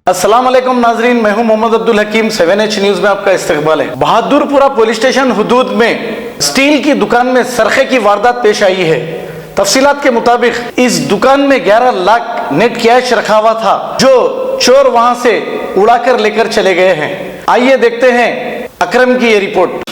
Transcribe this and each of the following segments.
अस्सलाम वालेकुम नाजरीन, मैं हूं मोहम्मद अब्दुल हकीम। 7H न्यूज में आपका इस्तकबाल है। बहादुरपुरा पुलिस स्टेशन हुदूद में स्टील की दुकान में सरखे की वारदात पेश आई है। तफसीलात के मुताबिक इस दुकान में 11 लाख नेट कैश रखा हुआ था, जो चोर वहां से उड़ाकर लेकर चले गए हैं। आइए देखते हैं अकरम की ये रिपोर्ट।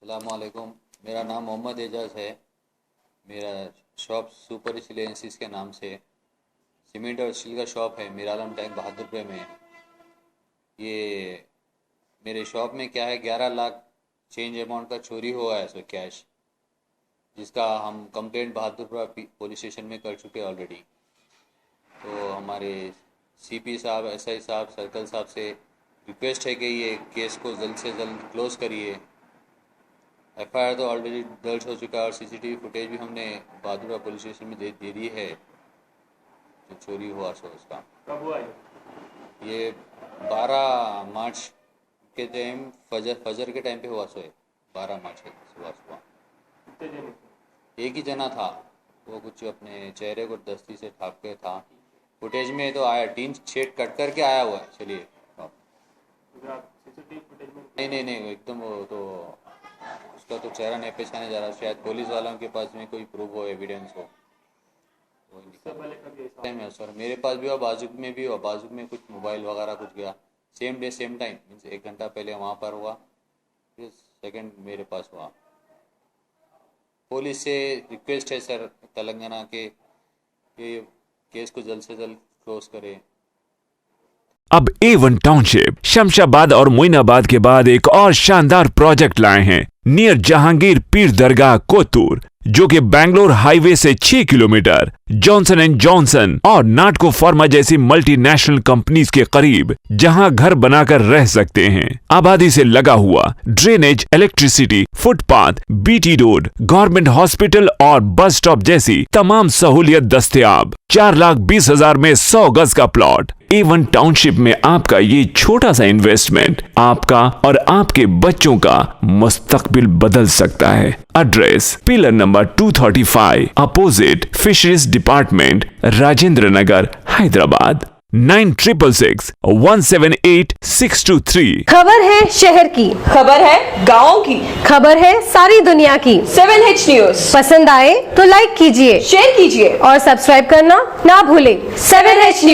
अस्सलामुअलैकुम, मेरा नाम मोहम्मद एजाज़ है। मेरा शॉप सुपर सिलेंसिस के नाम से सीमेंट और स्टील का शॉप है मीरालम टैंक बहादुरपुर में। ये मेरे शॉप में क्या है, 11 लाख चेंज अमाउंट का चोरी हुआ है, सो कैश, जिसका हम कंप्लेंट बहादुरपुरा पुलिस स्टेशन में कर चुके हैं ऑलरेडी। तो हमारे सीपी साहब, एसआई साहब, सर्कल साहब से रिक्वेस्ट है कि ये केस को जल्द से जल्द क्लोज़ करिए। एफआईआर तो ऑलरेडी दर्ज हो चुका है और सीसीटीवी फुटेज भी हमने बहादुरपुरा पुलिस स्टेशन में दे दी है। जो चोरी हुआ सो उसका कब हुआ ये 12 मार्च के टाइम फजर के टाइम पे हुआ सो है। 12 मार्च के सुबह कितने दिन एक ही जना था, वो कुछ अपने चेहरे को दस्ती से ठाक के था। फुटेज में तो आया, टीन शेड कट करके आया हुआ है। चलिए सीसीटीवी फुटेज में नहीं एकदम वो तो उसका तो चेहरा नहीं पहचाने जा रहा। शायद पुलिस वालों के पास में कोई प्रूफ हो, एविडेंस हो। टाइम है सर, मेरे पास भी हुआ, बाजू में भी हुआ। बाजू में कुछ मोबाइल वगैरह कुछ गया, same day same time, means 1 घंटा पहले वहाँ पर हुआ, फिर सेकंड मेरे पास हुआ। पुलिस से रिक्वेस्ट है सर तेलंगाना के ये केस को जल्द से जल्द क्लोज करें। अब A1 टाउनशिप शमशाबाद और मोइनाबाद के बाद एक और शानदार प्रोजेक्ट लाए हैं नियर जहांगीर पीर दरगाह कोतूर, जो कि बैंगलोर हाईवे से 6 किलोमीटर जॉनसन एंड जॉनसन और नाटको फार्मा जैसी मल्टीनेशनल कंपनीज के करीब, जहां घर बनाकर रह सकते हैं। आबादी से लगा हुआ, drainage, electricity, footpath, BT road, government hospital और बस स्टॉप जैसी तमाम सहूलियत दस्तयाब। 4,20,000 में 100 गज का प्लॉट। A1 टाउनशिप में आपका ये छोटा सा इन्वेस्टमेंट आपका और आपके बच्चों का मुस्तकबिल बदल सकता है। Address pillar number 235 opposite fisheries department, Rajendra Nagar, Hyderabad. 9677178623। खबर है शहर की, खबर है गाँव की, खबर है सारी दुनिया की। 7H न्यूज पसंद आए तो लाइक कीजिए, शेयर कीजिए और सब्सक्राइब करना ना भूलें। 7H news.